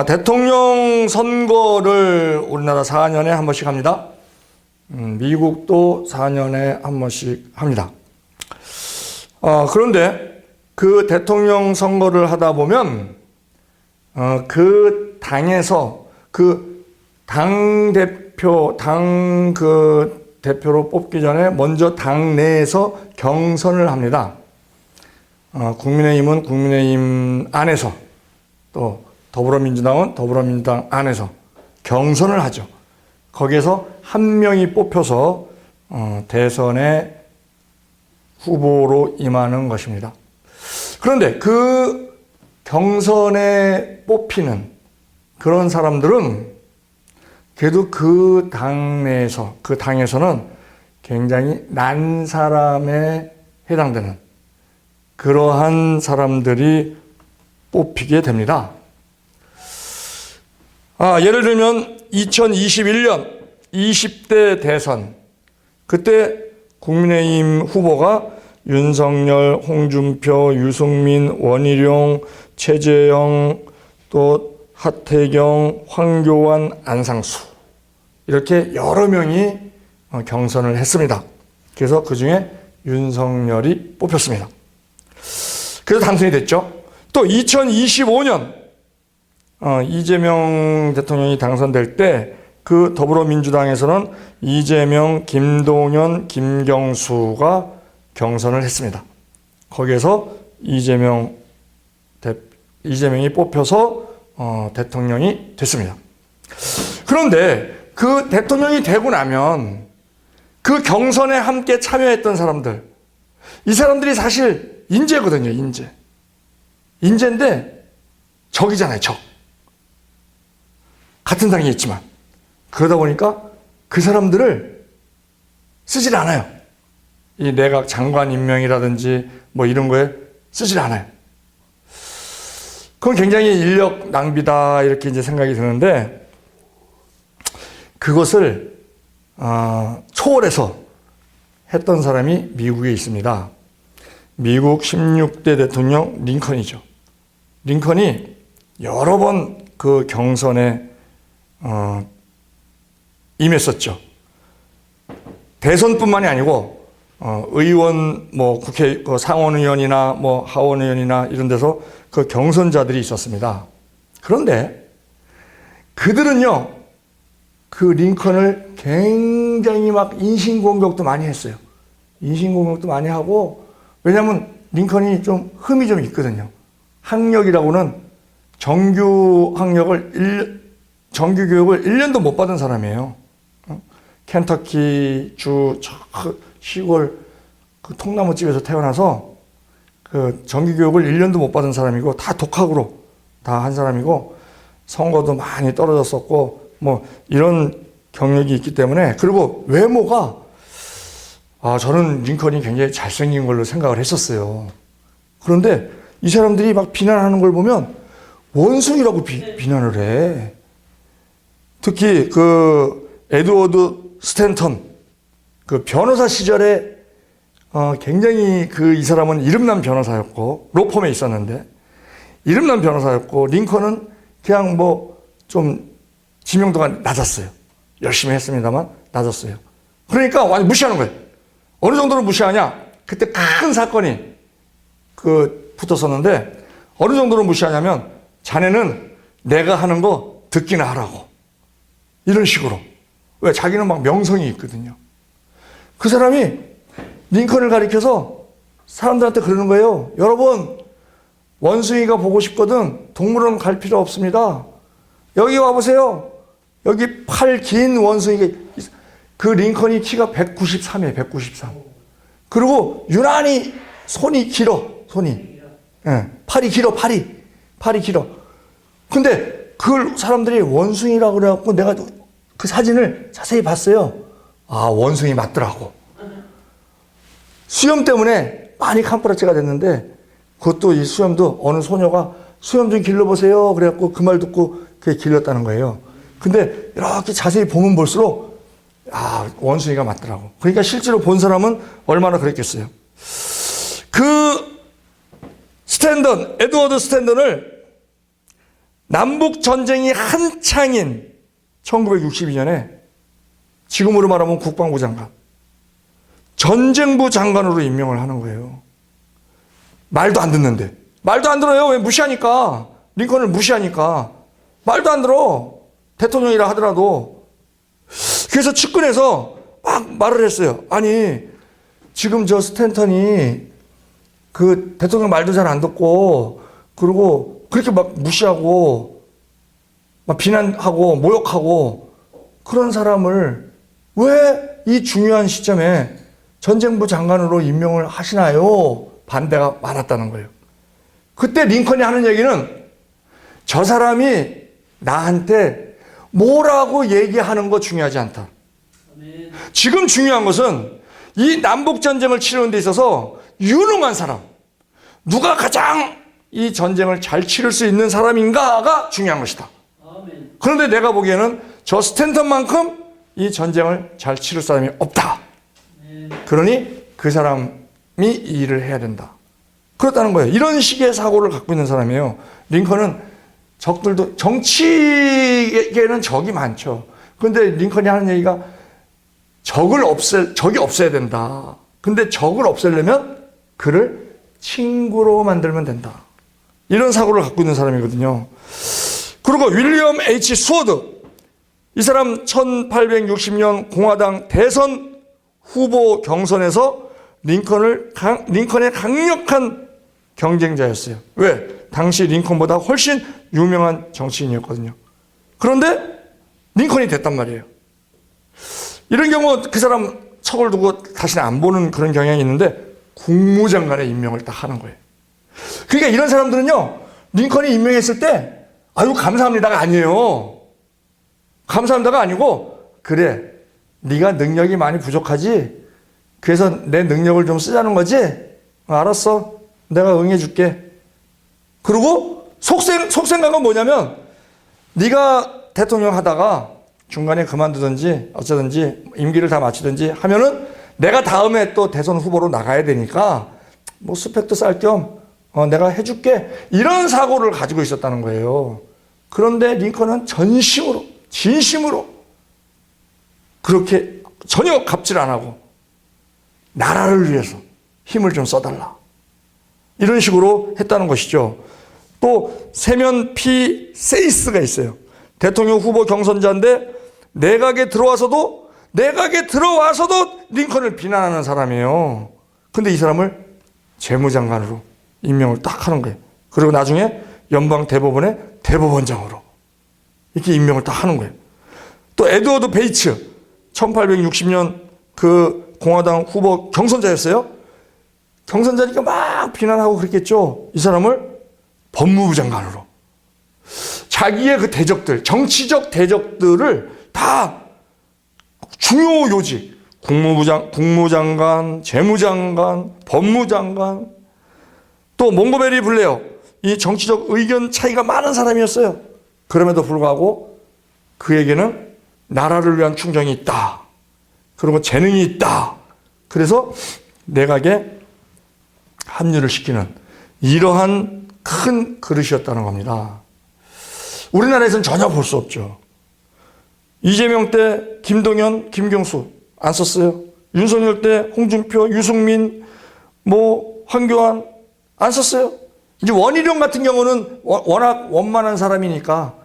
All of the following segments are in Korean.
대통령 선거를 우리나라 4년에 한 번씩 합니다. 미국도 4년에 한 번씩 합니다. 그런데 그 대통령 선거를 하다 보면 그 당에서 그 당대표, 대표로 뽑기 전에 먼저 당 내에서 경선을 합니다. 국민의힘은 국민의힘 안에서, 또 더불어민주당은 더불어민주당 안에서 경선을 하죠. 거기에서 한 명이 뽑혀서 대선에 후보로 임하는 것입니다. 그런데 그 경선에 뽑히는 그런 사람들은 그래도 그 당내에서, 그 당에서는 굉장히 난 사람에 해당되는 그러한 사람들이 뽑히게 됩니다. 예를 들면 2021년 20대 대선, 그때 국민의힘 후보가 윤석열, 홍준표, 유승민, 원희룡, 최재형, 또 하태경, 황교안, 안상수, 이렇게 여러 명이 경선을 했습니다. 그래서 그 중에 윤석열이 뽑혔습니다. 그래서 당선이 됐죠. 또 2025년 이재명 대통령이 당선될 때 그 더불어민주당에서는 이재명, 김동연, 김경수가 경선을 했습니다. 거기에서 이재명이 뽑혀서 대통령이 됐습니다. 그런데 그 대통령이 되고 나면 그 경선에 함께 참여했던 사람들, 이 사람들이 사실 인재거든요, 인재. 인재인데 적이잖아요, 적. 같은 당에 있지만. 그러다 보니까 그 사람들을 쓰질 않아요. 이 내각 장관 임명이라든지 뭐 이런 거에 쓰질 않아요. 그건 굉장히 인력 낭비다, 이렇게 이제 생각이 드는데, 그것을 초월해서 했던 사람이 미국에 있습니다. 미국 16대 대통령 링컨이죠. 링컨이 여러 번 그 경선에 임했었죠. 대선뿐만이 아니고 의원, 뭐 국회 상원의원이나 뭐 하원의원이나 이런 데서 그 경선자들이 있었습니다. 그런데 그들은요, 그 링컨을 굉장히 막 인신공격도 많이 했어요. 인신공격도 많이 하고, 왜냐하면 링컨이 좀 흠이 좀 있거든요. 학력이라고는 정규 교육을 1년도 못 받은 사람이에요. 켄터키 주 시골 그 통나무집에서 태어나서 그 정규 교육을 1년도 못 받은 사람이고, 다 독학으로 다 한 사람이고, 선거도 많이 떨어졌었고, 뭐 이런 경력이 있기 때문에, 그리고 외모가, 저는 링컨이 굉장히 잘생긴 걸로 생각을 했었어요. 그런데 이 사람들이 막 비난하는 걸 보면 원숭이라고 비난을 해. 특히 그 에드워드 스탠턴, 그 변호사 시절에 굉장히 이 사람은 이름난 변호사였고, 로펌에 있었는데 이름난 변호사였고, 링컨은 그냥 뭐 좀 지명도가 낮았어요. 열심히 했습니다만 낮았어요. 그러니까 완전 무시하는 거예요. 어느 정도로 무시하냐? 그때 큰 사건이 붙었었는데, 어느 정도로 무시하냐면, 자네는 내가 하는 거 듣기나 하라고. 이런 식으로. 왜? 자기는 막 명성이 있거든요. 그 사람이 링컨을 가리켜서 사람들한테 그러는 거예요. 여러분, 원숭이가 보고 싶거든 동물원 갈 필요 없습니다. 여기 와보세요. 여기 팔 긴 원숭이가, 그 링컨이 키가 193이에요. 193. 그리고 유난히 손이 길어. 손이. 네, 팔이 길어. 팔이 길어. 근데 그걸 사람들이 원숭이라고 그래갖고 내가 그 사진을 자세히 봤어요. 원숭이 맞더라고. 수염 때문에 많이 캄프라치가 됐는데, 그것도 이 수염도 어느 소녀가 수염 좀 길러보세요. 그래갖고 그 말 듣고 그게 길렀다는 거예요. 근데 이렇게 자세히 보면 볼수록, 원숭이가 맞더라고. 그러니까 실제로 본 사람은 얼마나 그랬겠어요. 그 에드워드 스탠던을 남북 전쟁이 한창인 1962년에 지금으로 말하면 국방부 장관, 전쟁부 장관으로 임명을 하는 거예요. 말도 안 듣는데. 말도 안 들어요. 왜? 무시하니까. 링컨을 무시하니까. 말도 안 들어. 대통령이라 하더라도. 그래서 측근에서 막 말을 했어요. 아니, 지금 저 스탠턴이 그 대통령 말도 잘 안 듣고, 그리고 그렇게 막 무시하고, 막 비난하고, 모욕하고, 그런 사람을 왜 이 중요한 시점에 전쟁부 장관으로 임명을 하시나요? 반대가 많았다는 거예요. 그때 링컨이 하는 얘기는 저 사람이 나한테 뭐라고 얘기하는 거 중요하지 않다. 지금 중요한 것은 이 남북전쟁을 치르는 데 있어서 유능한 사람, 누가 가장 이 전쟁을 잘 치를 수 있는 사람인가가 중요한 것이다. 그런데 내가 보기에는 저 스탠턴만큼 이 전쟁을 잘 치를 사람이 없다. 그러니 그 사람이 이 일을 해야 된다. 그렇다는 거예요. 이런 식의 사고를 갖고 있는 사람이에요. 링컨은 적들도, 정치계에는 적이 많죠. 그런데 링컨이 하는 얘기가 적이 없어야 된다. 근데 적을 없애려면 그를 친구로 만들면 된다. 이런 사고를 갖고 있는 사람이거든요. 그리고 윌리엄 H. 스워드. 이 사람 1860년 공화당 대선 후보 경선에서 링컨의 강력한 경쟁자였어요. 왜? 당시 링컨보다 훨씬 유명한 정치인이었거든요. 그런데 링컨이 됐단 말이에요. 이런 경우 그 사람 척을 두고 다시는 안 보는 그런 경향이 있는데 국무장관의 임명을 딱 하는 거예요. 그러니까 이런 사람들은요, 링컨이 임명했을 때 아유 감사합니다가 아니에요. 감사합니다가 아니고, 그래, 네가 능력이 많이 부족하지, 그래서 내 능력을 좀 쓰자는 거지? 알았어, 내가 응해줄게. 그리고 속생각은 뭐냐면, 네가 대통령 하다가 중간에 그만두든지 어쩌든지 임기를 다 마치든지 하면은 내가 다음에 또 대선 후보로 나가야 되니까 뭐 스펙도 쌓을 겸 내가 해줄게, 이런 사고를 가지고 있었다는 거예요. 그런데 링컨은 전심으로, 진심으로 그렇게 전혀 갑질 안 하고 나라를 위해서 힘을 좀 써달라, 이런 식으로 했다는 것이죠. 또 세면 피 세이스가 있어요. 대통령 후보 경선자인데 내각에 들어와서도 링컨을 비난하는 사람이에요. 근데 이 사람을 재무장관으로 임명을 딱 하는 거예요. 그리고 나중에 연방 대법원의 대법원장으로 이렇게 임명을 딱 하는 거예요. 또 에드워드 베이츠, 1860년 그 공화당 후보 경선자였어요. 경선자니까 막 비난하고 그랬겠죠. 이 사람을 법무부 장관으로. 자기의 그 대적들, 정치적 대적들을 다 중요 요직, 국무장관, 재무장관, 법무장관, 또 몽고베리 블레어, 이 정치적 의견 차이가 많은 사람이었어요. 그럼에도 불구하고 그에게는 나라를 위한 충정이 있다. 그리고 재능이 있다. 그래서 내각에 합류를 시키는 이러한 큰 그릇이었다는 겁니다. 우리나라에서는 전혀 볼 수 없죠. 이재명 때 김동연, 김경수 안 썼어요. 윤석열 때 홍준표, 유승민, 황교안 안 썼어요. 이제 원희룡 같은 경우는 워낙 원만한 사람이니까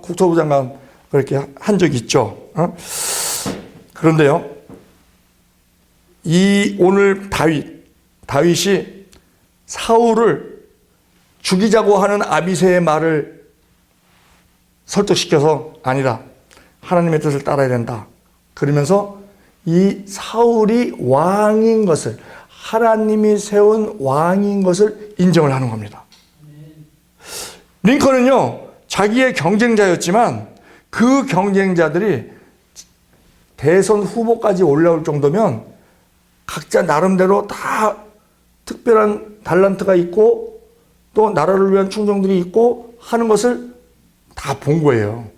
국토부 장관 그렇게 한 적이 있죠. 그런데요, 오늘 다윗이 사울을 죽이자고 하는 아비새의 말을 설득시켜서 아니다, 하나님의 뜻을 따라야 된다, 그러면서 이 사울이 왕인 것을, 하나님이 세운 왕인 것을 인정을 하는 겁니다. 링컨은요, 자기의 경쟁자였지만 그 경쟁자들이 대선 후보까지 올라올 정도면 각자 나름대로 다 특별한 달란트가 있고 또 나라를 위한 충정들이 있고 하는 것을 다 본 거예요.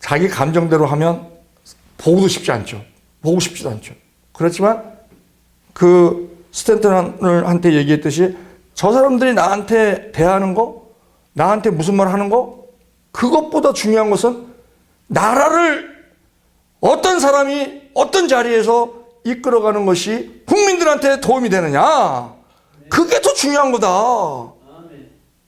자기 감정대로 하면 보고도 싶지 않죠. 보고 싶지도 않죠. 그렇지만 그 스탠턴한테 얘기했듯이 저 사람들이 나한테 대하는 거 나한테 무슨 말 하는 거? 그것보다 중요한 것은 나라를 어떤 사람이 어떤 자리에서 이끌어가는 것이 국민들한테 도움이 되느냐. 그게 더 중요한 거다.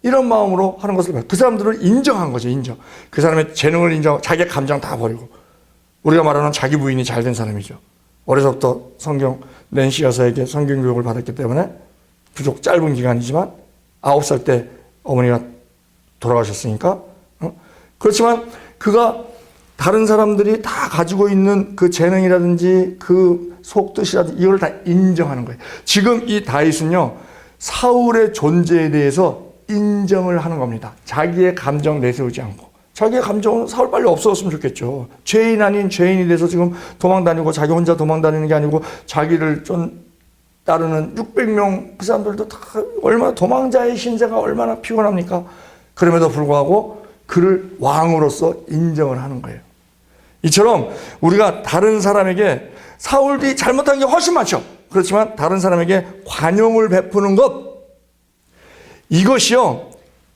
이런 마음으로 하는 것을 봐요. 그 사람들을 인정한 거죠. 인정. 그 사람의 재능을 인정하고 자기의 감정 다 버리고. 우리가 말하는 자기 부인이 잘된 사람이죠. 어려서부터 성경 낸시 여사에게 성경 교육을 받았기 때문에 비록 짧은 기간이지만 9살 때 어머니가 돌아가셨으니까. 그렇지만 그가 다른 사람들이 다 가지고 있는 그 재능이라든지 그 속뜻이라든지 이걸 다 인정하는 거예요. 지금 이 다윗은요, 사울의 존재에 대해서 인정을 하는 겁니다. 자기의 감정 내세우지 않고. 자기의 감정은 사울 빨리 없어졌으면 좋겠죠. 죄인 아닌 죄인이 돼서 지금 도망다니고 자기 혼자 도망다니는 게 아니고 자기를 좀 따르는 600명 그 사람들도 다 얼마나 도망자의 신세가 얼마나 피곤합니까? 그럼에도 불구하고 그를 왕으로서 인정을 하는 거예요. 이처럼 우리가 다른 사람에게 사울이 잘못한 게 훨씬 많죠. 그렇지만 다른 사람에게 관용을 베푸는 것, 이것이요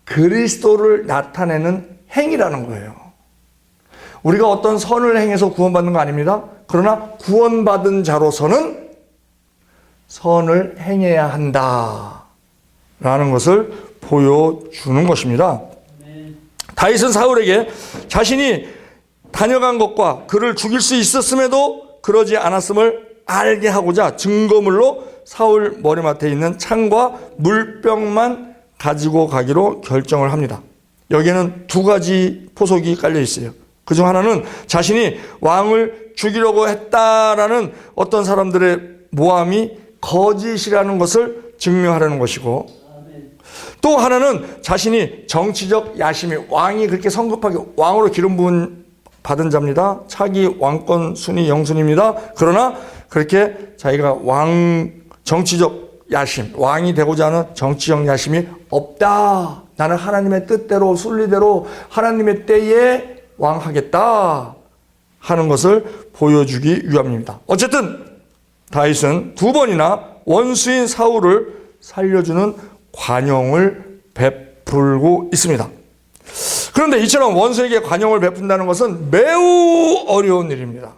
그리스도를 나타내는 행위라는 거예요. 우리가 어떤 선을 행해서 구원받는 거 아닙니다. 그러나 구원받은 자로서는 선을 행해야 한다라는 것을 보여주는 것입니다. 다윗은 사울에게 자신이 다녀간 것과 그를 죽일 수 있었음에도 그러지 않았음을 알게 하고자 증거물로 사울 머리맡에 있는 창과 물병만 가지고 가기로 결정을 합니다. 여기에는 두 가지 포석이 깔려 있어요. 그중 하나는 자신이 왕을 죽이려고 했다라는 어떤 사람들의 모함이 거짓이라는 것을 증명하려는 것이고, 또 하나는 자신이 정치적 야심이, 왕이 그렇게 성급하게 왕으로 기름 부은 받은 자입니다. 차기 왕권 순위 영순입니다. 그러나 그렇게 자기가 정치적 야심, 왕이 되고자 하는 정치적 야심이 없다. 나는 하나님의 뜻대로 순리대로 하나님의 때에 왕하겠다 하는 것을 보여주기 위함입니다. 어쨌든 다윗은 두 번이나 원수인 사울을 살려주는 관용을 베풀고 있습니다. 그런데 이처럼 원수에게 관용을 베푼다는 것은 매우 어려운 일입니다.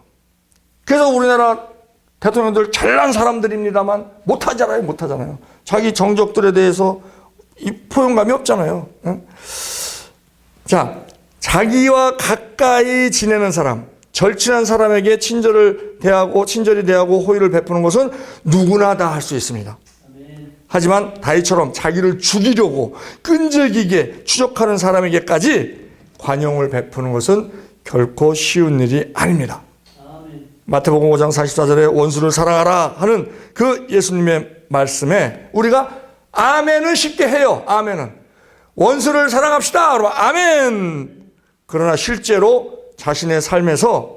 그래서 우리나라 대통령들 잘난 사람들입니다만 못하잖아요. 자기 정적들에 대해서 이 포용감이 없잖아요. 자, 자기와 가까이 지내는 사람, 절친한 사람에게 친절히 대하고 호의를 베푸는 것은 누구나 다 할 수 있습니다. 하지만 다윗처럼 자기를 죽이려고 끈질기게 추적하는 사람에게까지 관용을 베푸는 것은 결코 쉬운 일이 아닙니다. 마태복음 5장 44절에 원수를 사랑하라 하는 그 예수님의 말씀에 우리가 아멘은 쉽게 해요. 아멘은. 원수를 사랑합시다. 그러면 아멘. 그러나 실제로 자신의 삶에서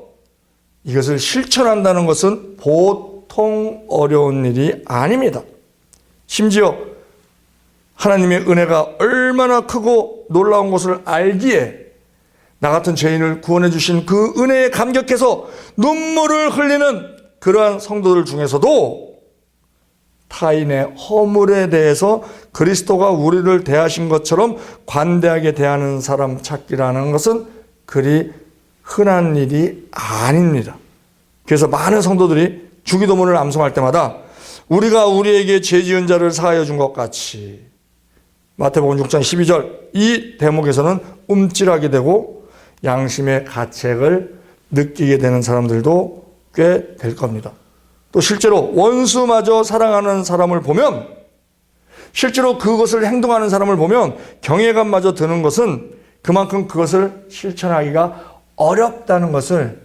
이것을 실천한다는 것은 보통 어려운 일이 아닙니다. 심지어 하나님의 은혜가 얼마나 크고 놀라운 것을 알기에 나 같은 죄인을 구원해 주신 그 은혜에 감격해서 눈물을 흘리는 그러한 성도들 중에서도 타인의 허물에 대해서 그리스도가 우리를 대하신 것처럼 관대하게 대하는 사람 찾기라는 것은 그리 흔한 일이 아닙니다. 그래서 많은 성도들이 주기도문을 암송할 때마다 우리가 우리에게 죄 지은 자를 사하여 준 것 같이, 마태복음 6장 12절 이 대목에서는 움찔하게 되고 양심의 가책을 느끼게 되는 사람들도 꽤 될 겁니다. 또 실제로 원수마저 사랑하는 사람을 보면, 실제로 그것을 행동하는 사람을 보면 경외감마저 드는 것은 그만큼 그것을 실천하기가 어렵다는 것을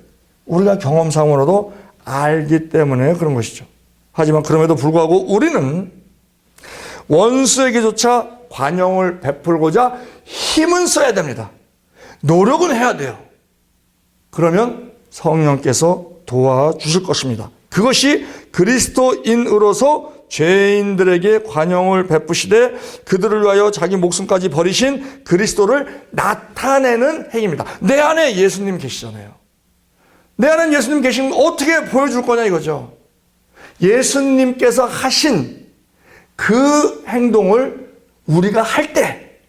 우리가 경험상으로도 알기 때문에 그런 것이죠. 하지만 그럼에도 불구하고 우리는 원수에게조차 관용을 베풀고자 힘은 써야 됩니다. 노력은 해야 돼요. 그러면 성령께서 도와주실 것입니다. 그것이 그리스도인으로서 죄인들에게 관용을 베푸시되 그들을 위하여 자기 목숨까지 버리신 그리스도를 나타내는 행위입니다. 내 안에 예수님 계시잖아요. 내 안에 예수님 계신 거 어떻게 보여줄 거냐 이거죠. 예수님께서 하신 그 행동을 우리가 할 때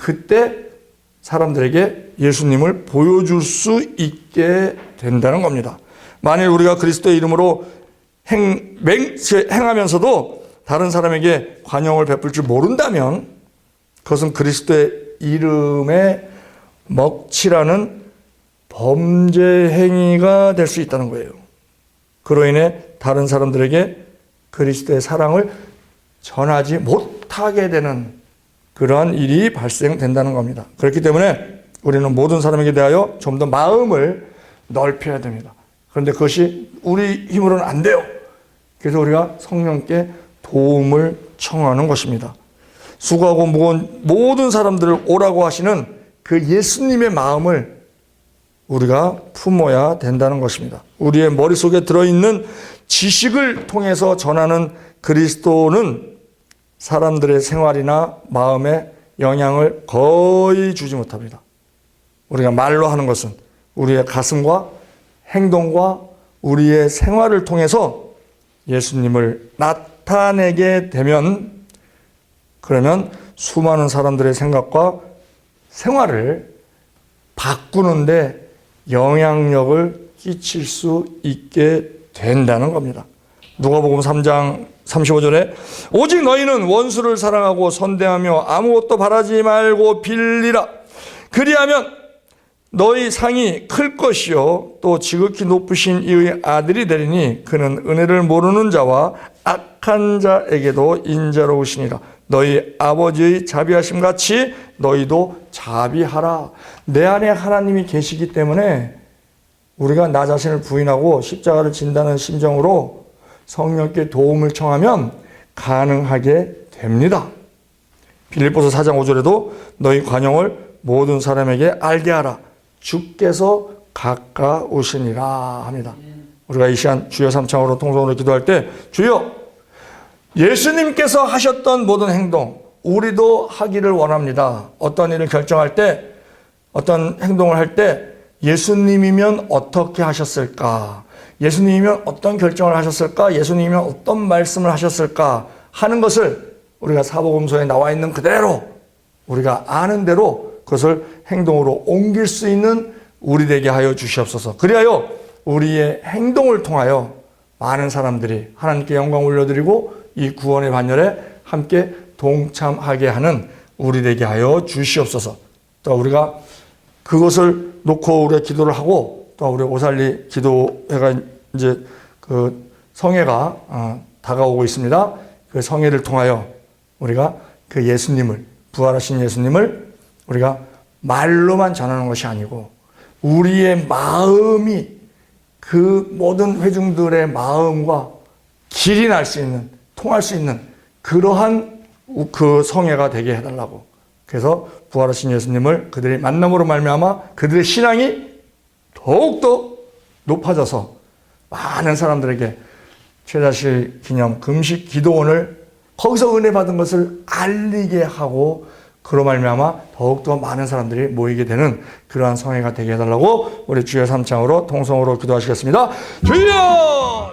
그때 사람들에게 예수님을 보여줄 수 있게 된다는 겁니다. 만일 우리가 그리스도의 이름으로 행하면서도 다른 사람에게 관용을 베풀 줄 모른다면 그것은 그리스도의 이름에 먹칠하는 범죄 행위가 될 수 있다는 거예요. 그로 인해 다른 사람들에게 그리스도의 사랑을 전하지 못하게 되는 그러한 일이 발생된다는 겁니다. 그렇기 때문에 우리는 모든 사람에게 대하여 좀 더 마음을 넓혀야 됩니다. 그런데 그것이 우리 힘으로는 안 돼요. 그래서 우리가 성령께 도움을 청하는 것입니다. 수고하고 무거운 모든 사람들을 오라고 하시는 그 예수님의 마음을 우리가 품어야 된다는 것입니다. 우리의 머릿속에 들어있는 지식을 통해서 전하는 그리스도는 사람들의 생활이나 마음에 영향을 거의 주지 못합니다. 우리가 말로 하는 것은 우리의 가슴과 행동과 우리의 생활을 통해서 예수님을 나타내게 되면 그러면 수많은 사람들의 생각과 생활을 바꾸는데 영향력을 끼칠 수 있게 된다는 겁니다. 누가복음 3장 35절에 오직 너희는 원수를 사랑하고 선대하며 아무것도 바라지 말고 빌리라. 그리하면 너희 상이 클 것이요 또 지극히 높으신 이의 아들이 되리니 그는 은혜를 모르는 자와 악한 자에게도 인자로우시니라. 너희 아버지의 자비하심 같이 너희도 자비하라. 내 안에 하나님이 계시기 때문에 우리가 나 자신을 부인하고 십자가를 진다는 심정으로 성령께 도움을 청하면 가능하게 됩니다. 빌립보서 4장 5절에도 너희 관용을 모든 사람에게 알게 하라. 주께서 가까우시니라 합니다. 우리가 이 시간 주여 삼창으로 통성으로 기도할 때 주여 예수님께서 하셨던 모든 행동 우리도 하기를 원합니다. 어떤 일을 결정할 때 어떤 행동을 할 때 예수님이면 어떻게 하셨을까? 예수님이면 어떤 결정을 하셨을까? 예수님이면 어떤 말씀을 하셨을까? 하는 것을 우리가 사복음서에 나와 있는 그대로 우리가 아는 대로 그것을 행동으로 옮길 수 있는 우리 되게 하여 주시옵소서. 그리하여 우리의 행동을 통하여 많은 사람들이 하나님께 영광 올려드리고 이 구원의 반열에 함께 동참하게 하는 우리 되게 하여 주시옵소서. 또 우리가 그것을 놓고 우리가 기도를 하고 또 우리 오살리 기도회가 이제 그 성회가 다가오고 있습니다. 그 성회를 통하여 우리가 그 예수님을 부활하신 예수님을 우리가 말로만 전하는 것이 아니고 우리의 마음이 그 모든 회중들의 마음과 길이 날 수 있는 통할 수 있는 그러한 그 성회가 되게 해달라고. 그래서 부활하신 예수님을 그들이 만남으로 말미암아 그들의 신앙이 더욱더 높아져서 많은 사람들에게 최다실 기념 금식 기도원을 거기서 은혜 받은 것을 알리게 하고 그로 말미암아 더욱더 많은 사람들이 모이게 되는 그러한 성회가 되게 해달라고 우리 주여 삼창으로 통성으로 기도하시겠습니다. 주여!